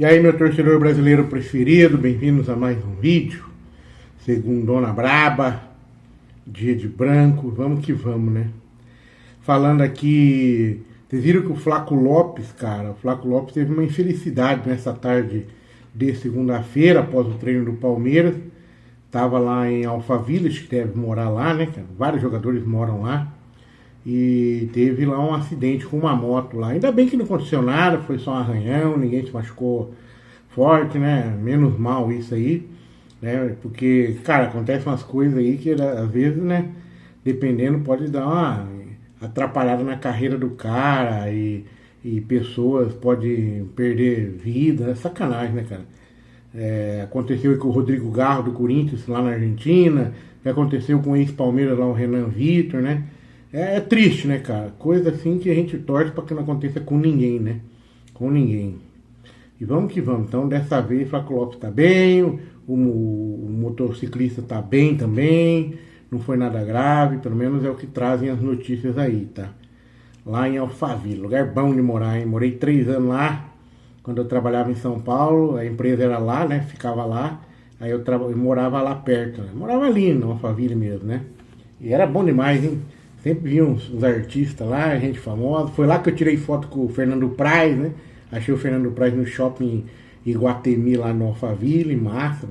E aí, meu torcedor brasileiro preferido, bem-vindos a mais um vídeo. Segundona braba, dia de branco, vamos que vamos, né? Falando aqui, vocês viram que o Flaco Lopes, cara, o Flaco Lopes teve uma infelicidade nessa tarde de segunda-feira, após o treino do Palmeiras. Tava lá em Alphaville, que deve morar lá, né, cara? Vários jogadores moram lá. E teve lá um acidente com uma moto lá. Ainda bem que não aconteceu nada, foi só um arranhão, ninguém se machucou forte, né? Menos mal isso aí, né? Porque, cara, acontecem umas coisas aí que às vezes, né? Dependendo, pode dar uma atrapalhada na carreira do cara e pessoas podem perder vida. É sacanagem, né, cara? Aconteceu com o Rodrigo Garro do Corinthians lá na Argentina, que aconteceu com o ex-Palmeiras lá, o Renan Vitor, né? É triste, né, cara? Coisa assim que a gente torce para que não aconteça com ninguém, né? Com ninguém. E vamos que vamos. Então, dessa vez, o Flaco Lopes tá bem, o motociclista tá bem também, não foi nada grave, pelo menos é o que trazem as notícias aí, tá? Lá em Alphaville, lugar bom de morar, hein? Morei 3 anos lá, quando eu trabalhava em São Paulo, a empresa era lá, né? Ficava lá, aí eu morava lá perto, né? Morava ali, no Alphaville mesmo, né? E era bom demais, hein? Sempre vi uns artistas lá, gente famosa. Foi lá que eu tirei foto com o Fernando Praz, né? Achei o Fernando Praz no shopping Iguatemi, lá no Alphaville. Massa.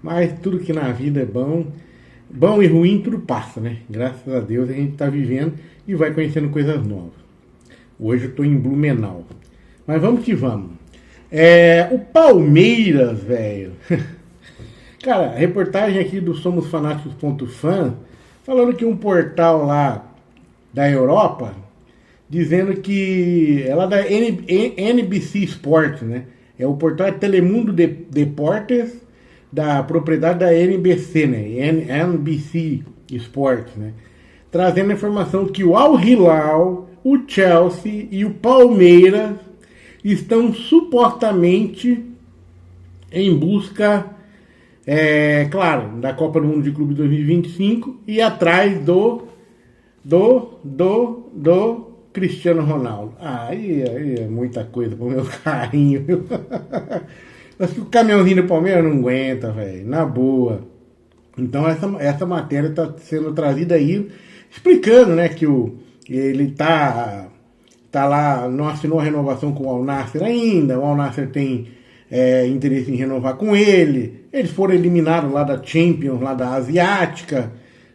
Mas tudo que na vida é bom. Bom e ruim, tudo passa, né? Graças a Deus a gente tá vivendo e vai conhecendo coisas novas. Hoje eu tô em Blumenau. Mas vamos que vamos. O Palmeiras, velho. Cara, a reportagem aqui do SomosFanáticos.fan falando que um portal lá da Europa, dizendo que ela é da NBC Sports, né? O portal Telemundo Deportes, da propriedade da NBC, né? NBC Sports, né? Trazendo a informação que o Al Hilal, o Chelsea e o Palmeiras estão supostamente em busca, claro, da Copa do Mundo de Clube 2025 e atrás do Cristiano Ronaldo. Aí é muita coisa pro meu carinho, viu? Acho que o caminhãozinho do Palmeiras não aguenta, velho, na boa. Então essa matéria está sendo trazida aí, explicando, né, que ele tá lá, não assinou a renovação com o Al Nassr ainda, o Al Nassr tem interesse em renovar com ele. Eles foram eliminados lá da Champions, lá da Asiática,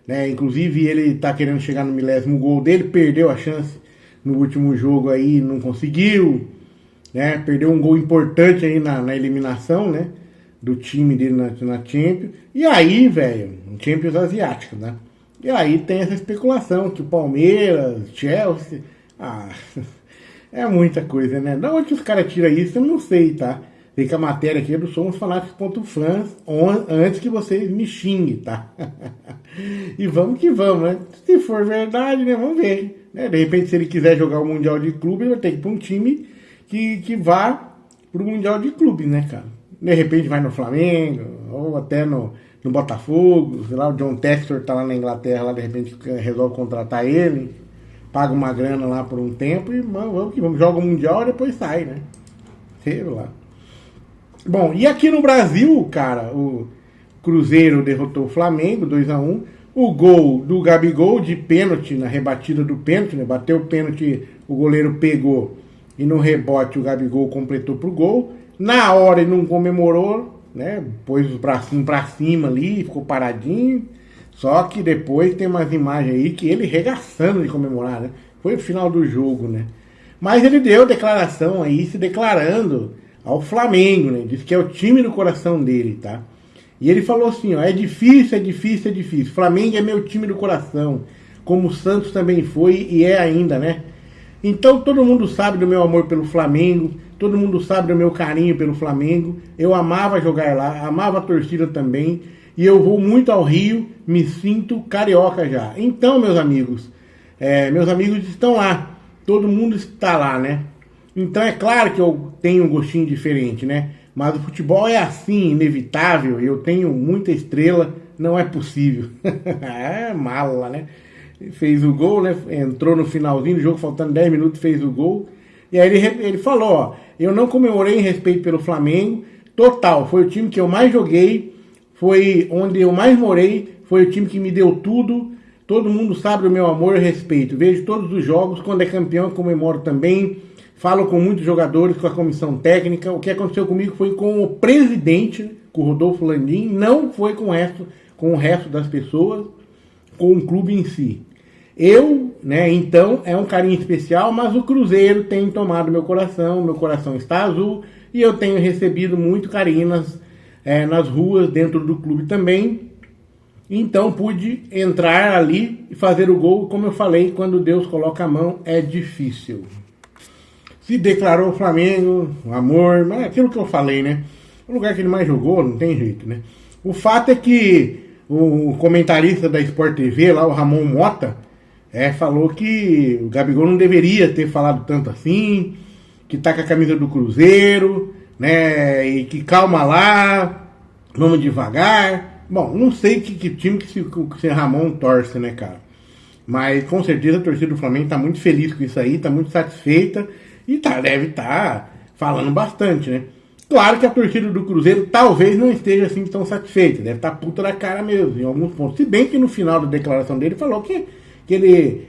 né? Inclusive ele tá querendo chegar no 10º gol dele, perdeu a chance no último jogo aí, não conseguiu, né? Perdeu um gol importante aí na eliminação, né? Do time dele na Champions. E aí, velho, Champions Asiática, né? E aí tem essa especulação que o Palmeiras, Chelsea, é muita coisa, né? Da onde os caras tiram isso, eu não sei, tá? Tem que a matéria aqui é do SomosFanáticos.fan antes que vocês me xinguem, tá? E vamos que vamos, né? Se for verdade, né? Vamos ver. Né? De repente, se ele quiser jogar o Mundial de Clube, ele vai ter que ir para um time que vá pro Mundial de Clube, né, cara? De repente vai no Flamengo, ou até no Botafogo, sei lá, o John Textor tá lá na Inglaterra, lá de repente resolve contratar ele, paga uma grana lá por um tempo e vamos que vamos, joga o Mundial e depois sai, né? Sei lá. Bom, e aqui no Brasil, cara, o Cruzeiro derrotou o Flamengo 2-1. O gol do Gabigol de pênalti, na rebatida do pênalti, né? Bateu o pênalti, o goleiro pegou e no rebote o Gabigol completou pro gol. Na hora ele não comemorou, né? Pôs os bracinhos pra cima ali, ficou paradinho. Só que depois tem umas imagens aí que ele regaçando de comemorar, né? Foi o final do jogo, né? Mas ele deu declaração aí, se declarando ao Flamengo, né? Diz que é o time do coração dele, tá? E ele falou assim, ó, é difícil. Flamengo é meu time do coração, como o Santos também foi e é ainda, né? Então todo mundo sabe do meu amor pelo Flamengo, todo mundo sabe do meu carinho pelo Flamengo. Eu amava jogar lá, amava a torcida também, e eu vou muito ao Rio, me sinto carioca já. Então, meus amigos estão lá, todo mundo está lá, né? Então é claro que eu tenho um gostinho diferente, né? Mas o futebol é assim, inevitável. Eu tenho muita estrela, não é possível. É mala, né? Fez o gol, né? Entrou no finalzinho do jogo, faltando 10 minutos, fez o gol. E aí ele falou, ó, eu não comemorei em respeito pelo Flamengo, total, foi o time que eu mais joguei, foi onde eu mais morei, foi o time que me deu tudo, todo mundo sabe do meu amor e respeito, vejo todos os jogos, quando é campeão eu comemoro também, falo com muitos jogadores, com a comissão técnica, o que aconteceu comigo foi com o presidente, com o Rodolfo Landim, não foi com o resto das pessoas, com o clube em si. Eu, né, então, é um carinho especial, mas o Cruzeiro tem tomado meu coração está azul, e eu tenho recebido muito carinho nas ruas, dentro do clube também. Então pude entrar ali e fazer o gol, como eu falei, quando Deus coloca a mão é difícil. Se declarou o Flamengo, o amor, mas é aquilo que eu falei, né? O lugar que ele mais jogou, não tem jeito, né? O fato é que o comentarista da Sport TV, lá, o Ramon Mota, falou que o Gabigol não deveria ter falado tanto assim, que tá com a camisa do Cruzeiro, né? E que calma lá, vamos devagar. Bom, não sei que time que esse Ramon torce, né, cara? Mas com certeza a torcida do Flamengo tá muito feliz com isso aí, tá muito satisfeita e deve estar falando bastante, né? Claro que a torcida do Cruzeiro talvez não esteja assim tão satisfeita, deve estar puta da cara mesmo, em alguns pontos. Se bem que no final da declaração dele falou que ele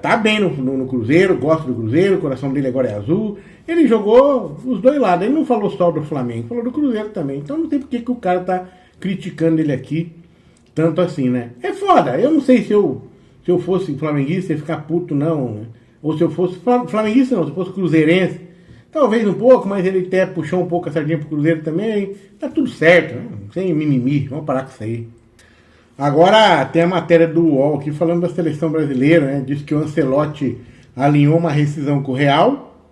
tá bem no Cruzeiro, gosta do Cruzeiro, o coração dele agora é azul. Ele jogou os dois lados, ele não falou só do Flamengo, falou do Cruzeiro também. Então não sei porque que o cara tá criticando ele aqui, tanto assim, né? É foda, eu não sei se eu fosse flamenguista ia ficar puto não, né? Ou se eu fosse flamenguista não, se eu fosse cruzeirense, talvez um pouco, mas ele até puxou um pouco a sardinha pro Cruzeiro também, tá tudo certo, né? Sem mimimi, vamos parar com isso aí. Agora tem a matéria do UOL aqui falando da seleção brasileira, né? Diz que o Ancelotti alinhou uma rescisão com o Real,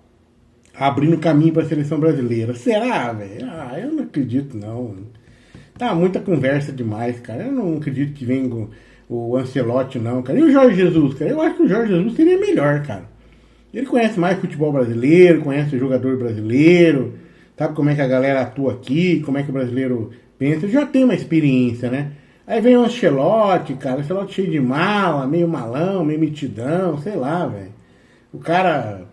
abrindo caminho para a seleção brasileira. Será, velho? Eu não acredito não. Tá muita conversa demais, cara. Eu não acredito que venha o Ancelotti não, cara. E o Jorge Jesus, cara? Eu acho que o Jorge Jesus seria melhor, cara. Ele conhece mais futebol brasileiro, conhece o jogador brasileiro, sabe como é que a galera atua aqui, como é que o brasileiro pensa. Já tem uma experiência, né? Aí vem o Ancelotti, cara. O Ancelotti cheio de mala, meio malão, meio mitidão, sei lá, velho. O cara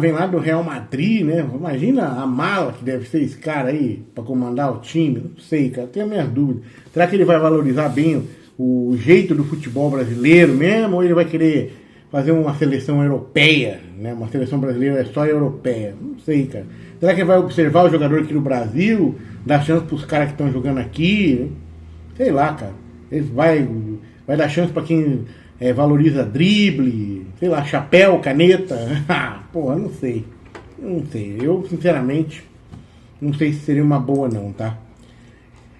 vem lá do Real Madrid, né? Imagina a mala que deve ser esse cara aí pra comandar o time. Não sei, cara. Tenho minhas dúvidas. Será que ele vai valorizar bem o jeito do futebol brasileiro mesmo? Ou ele vai querer fazer uma seleção europeia, né? Uma seleção brasileira é só europeia? Não sei, cara. Será que ele vai observar o jogador aqui no Brasil? Dar chance pros caras que estão jogando aqui? Né? Sei lá, cara. Ele vai dar chance pra quem valoriza drible, sei lá, chapéu, caneta. Porra, não sei. Não sei. Eu, sinceramente, não sei se seria uma boa não, tá?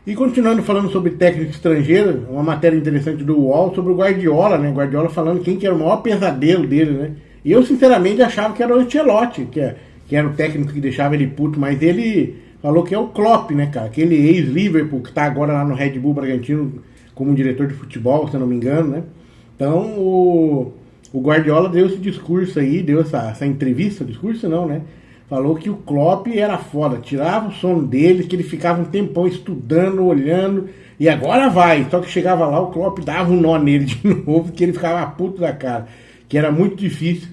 E continuando falando sobre técnico estrangeiro, uma matéria interessante do UOL sobre o Guardiola, né? Guardiola falando quem que era o maior pesadelo dele, né? E eu, sinceramente, achava que era o Ancelotti, que era o técnico que deixava ele puto, mas ele falou que é o Klopp, né, cara? Aquele ex-Liverpool que tá agora lá no Red Bull Bragantino como diretor de futebol, se eu não me engano, né? Então, o Guardiola deu esse discurso aí, deu essa entrevista, discurso não, né? Falou que o Klopp era foda, tirava o sono dele, que ele ficava um tempão estudando, olhando, e agora vai. Só que chegava lá, o Klopp dava um nó nele de novo, que ele ficava puto da cara. Que era muito difícil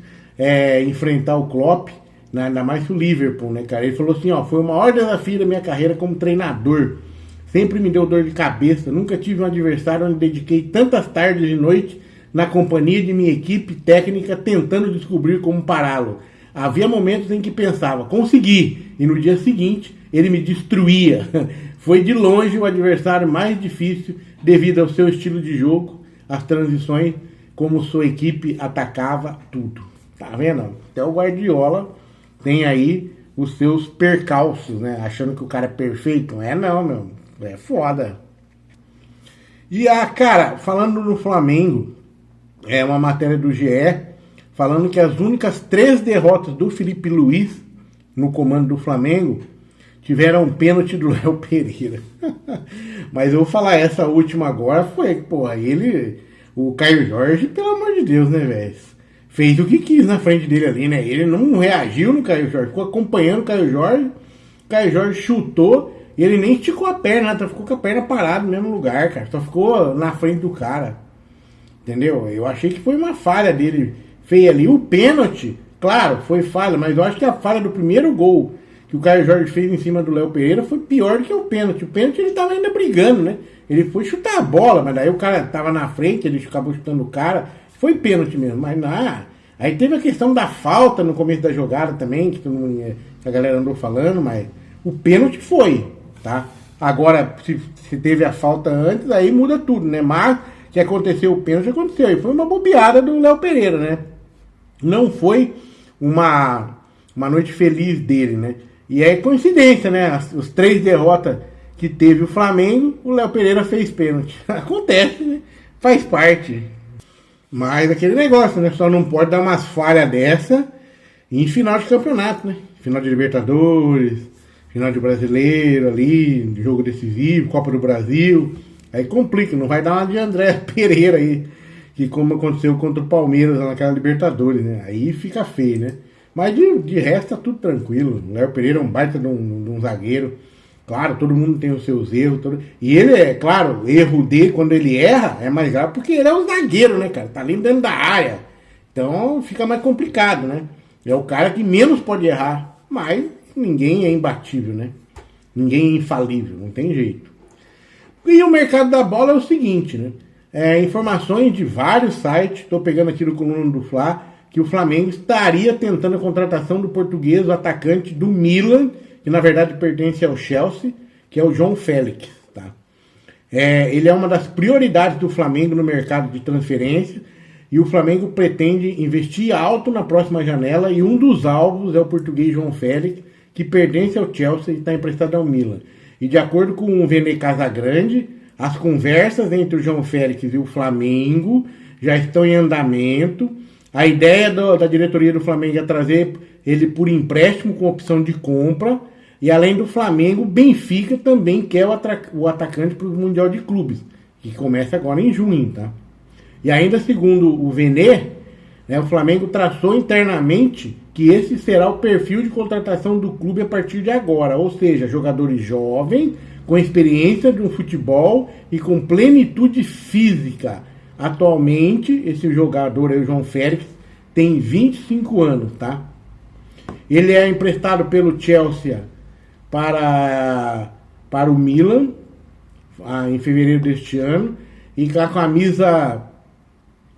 enfrentar o Klopp, né? Ainda mais que o Liverpool, né, cara? Ele falou assim, ó, foi o maior desafio da minha carreira como treinador. Sempre me deu dor de cabeça, nunca tive um adversário onde dediquei tantas tardes e noites na companhia de minha equipe técnica tentando descobrir como pará-lo. Havia momentos em que pensava, consegui, e no dia seguinte ele me destruía. Foi de longe o adversário mais difícil devido ao seu estilo de jogo, as transições, como sua equipe atacava tudo. Tá vendo? Até o Guardiola tem aí os seus percalços, né? Achando que o cara é perfeito. Não é não, meu. É foda. E cara, falando no Flamengo, uma matéria do GE falando que as únicas 3 derrotas do Felipe Luiz no comando do Flamengo tiveram um pênalti do Léo Pereira. Mas eu vou falar essa última agora, foi, porra, o Caio Jorge, pelo amor de Deus, né, velho? Fez o que quis na frente dele ali, né? Ele não reagiu no Caio Jorge, ficou acompanhando o Caio Jorge chutou e ele nem esticou a perna, ficou com a perna parada no mesmo lugar, cara. Só ficou na frente do cara. Entendeu? Eu achei que foi uma falha dele feia ali. O pênalti, claro, foi falha, mas eu acho que a falha do primeiro gol que o Caio Jorge fez em cima do Léo Pereira foi pior do que o pênalti. O pênalti ele tava ainda brigando, né? Ele foi chutar a bola, mas daí o cara tava na frente, ele acabou chutando o cara. Foi pênalti mesmo, mas não. Aí teve a questão da falta no começo da jogada também, que a galera andou falando, mas o pênalti foi, tá? Agora, se teve a falta antes, aí muda tudo, né? Mas que aconteceu o pênalti, aconteceu. E foi uma bobeada do Léo Pereira, né? Não foi uma noite feliz dele, né? E é coincidência, né? Os 3 derrotas que teve o Flamengo, o Léo Pereira fez pênalti. Acontece, né? Faz parte. Mas aquele negócio, né? Só não pode dar umas falhas dessa em final de campeonato, né? Final de Libertadores, final de Brasileiro ali, jogo decisivo, Copa do Brasil. Aí complica, não vai dar uma de André Pereira aí, que como aconteceu contra o Palmeiras naquela Libertadores, né? Aí fica feio, né? Mas de resto tá tudo tranquilo. O Léo Pereira é um baita de um zagueiro. Claro, todo mundo tem os seus erros. E ele é, claro, o erro dele, quando ele erra, é mais grave porque ele é um zagueiro, né, cara? Tá ali dentro da área. Então fica mais complicado, né? É o cara que menos pode errar. Mas ninguém é imbatível, né? Ninguém é infalível, não tem jeito. E o mercado da bola é o seguinte, né? Informações de vários sites, estou pegando aqui do coluna do Fla, que o Flamengo estaria tentando a contratação do português, o atacante do Milan, que na verdade pertence ao Chelsea, que é o João Félix. Tá? Ele é uma das prioridades do Flamengo no mercado de transferência, e o Flamengo pretende investir alto na próxima janela, e um dos alvos é o português João Félix, que pertence ao Chelsea e está emprestado ao Milan. E de acordo com o Vene Casagrande, as conversas entre o João Félix e o Flamengo já estão em andamento. A ideia da diretoria do Flamengo é trazer ele por empréstimo com opção de compra. E além do Flamengo, o Benfica também quer o atacante para o Mundial de Clubes, que começa agora em junho. Tá? E ainda segundo o Vene, né, o Flamengo traçou internamente que esse será o perfil de contratação do clube a partir de agora. Ou seja, jogadores jovens, com experiência de um futebol e com plenitude física. Atualmente, esse jogador aí, o João Félix, tem 25 anos, tá? Ele é emprestado pelo Chelsea para o Milan, em fevereiro deste ano, e com a camisa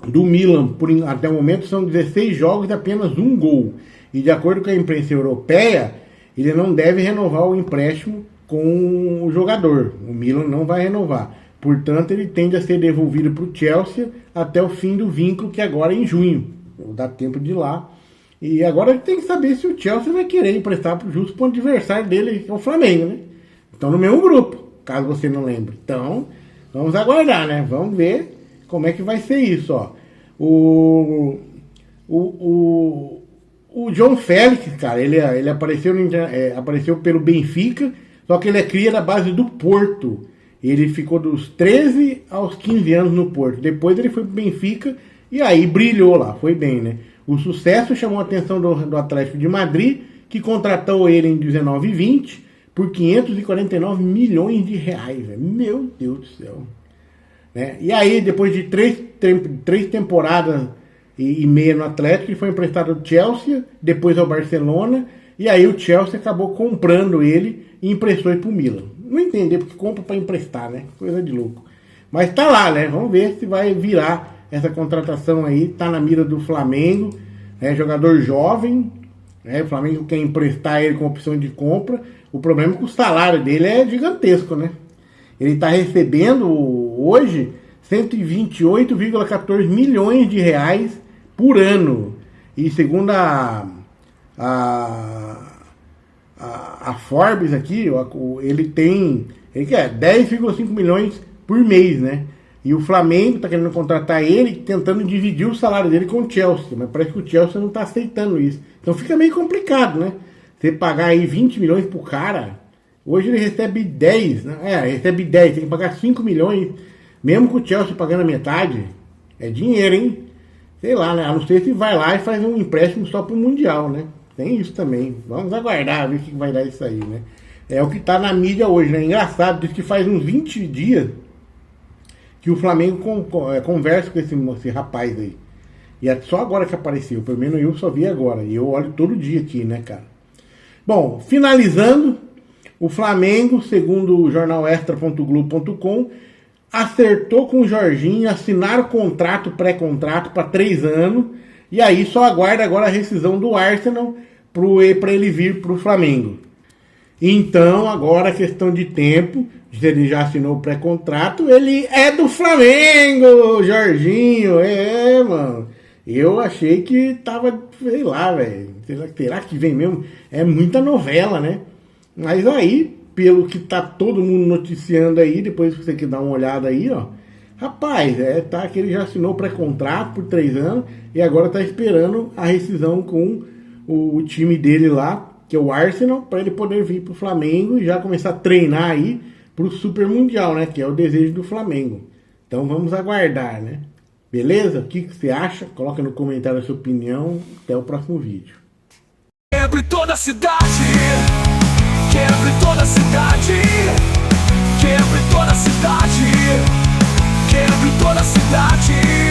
do Milan, até o momento, são 16 jogos e apenas um gol. E de acordo com a imprensa europeia, ele não deve renovar o empréstimo com o jogador. O Milan não vai renovar. Portanto, ele tende a ser devolvido para o Chelsea até o fim do vínculo, que agora é em junho. Dá tempo de ir lá. E agora ele tem que saber se o Chelsea vai querer emprestar justo para o adversário dele, que é o Flamengo, né? Estão no mesmo grupo, caso você não lembre. Então, vamos aguardar, né? Vamos ver como é que vai ser isso, ó. O João Félix, cara, ele apareceu pelo Benfica, só que ele é cria da base do Porto. Ele ficou dos 13 aos 15 anos no Porto. Depois ele foi pro Benfica e aí brilhou lá, foi bem, né? O sucesso chamou a atenção do Atlético de Madrid, que contratou ele em 19 e 20 por 549 milhões de reais. Véio. Meu Deus do céu. Né? E aí, depois de três temporadas e meia no Atlético, ele foi emprestado ao Chelsea, depois ao Barcelona, e aí o Chelsea acabou comprando ele e emprestou ele pro Milan. Não entender porque compra para emprestar, né? Coisa de louco. Mas tá lá, né? Vamos ver se vai virar essa contratação aí. Tá na mira do Flamengo. Jogador jovem. O Flamengo quer emprestar ele com opção de compra. O problema é que o salário dele é gigantesco, né? Ele tá recebendo hoje 128,14 milhões de reais por ano. E segundo a Forbes aqui, ele quer 10,5 milhões por mês, né? E o Flamengo tá querendo contratar ele, tentando dividir o salário dele com o Chelsea, mas parece que o Chelsea não tá aceitando isso. Então fica meio complicado, né? Você pagar aí 20 milhões pro cara, hoje ele recebe 10, né? Recebe 10, tem que pagar 5 milhões, mesmo com o Chelsea pagando a metade, é dinheiro, hein? Sei lá, né? A não ser se vai lá e faz um empréstimo só pro Mundial, né? Tem isso também. Vamos aguardar, ver o que vai dar isso aí, né? É o que tá na mídia hoje, né? Engraçado, diz que faz uns 20 dias que o Flamengo conversa com esse rapaz aí. E é só agora que apareceu. Pelo menos eu só vi agora. E eu olho todo dia aqui, né, cara? Bom, finalizando, o Flamengo, segundo o jornalextra.globo.com, acertou com o Jorginho, assinaram o contrato, pré-contrato para 3 anos. E aí só aguarda agora a rescisão do Arsenal para ele vir para o Flamengo. Então, agora é questão de tempo. Ele já assinou o pré-contrato. Ele é do Flamengo, Jorginho. É, mano. Eu achei que tava, sei lá, velho. Será que vem mesmo? É muita novela, né? Mas aí, pelo que tá todo mundo noticiando aí, depois você que dá uma olhada aí, ó. Rapaz, tá que ele já assinou o pré-contrato por 3 anos e agora tá esperando a rescisão com o time dele lá, que é o Arsenal, para ele poder vir pro Flamengo e já começar a treinar aí pro Super Mundial, né? Que é o desejo do Flamengo. Então vamos aguardar, né? Beleza? O que você acha? Coloca no comentário a sua opinião. Até o próximo vídeo. Quebre toda a cidade, quebre toda a cidade, quebre toda a cidade, quebre toda a cidade.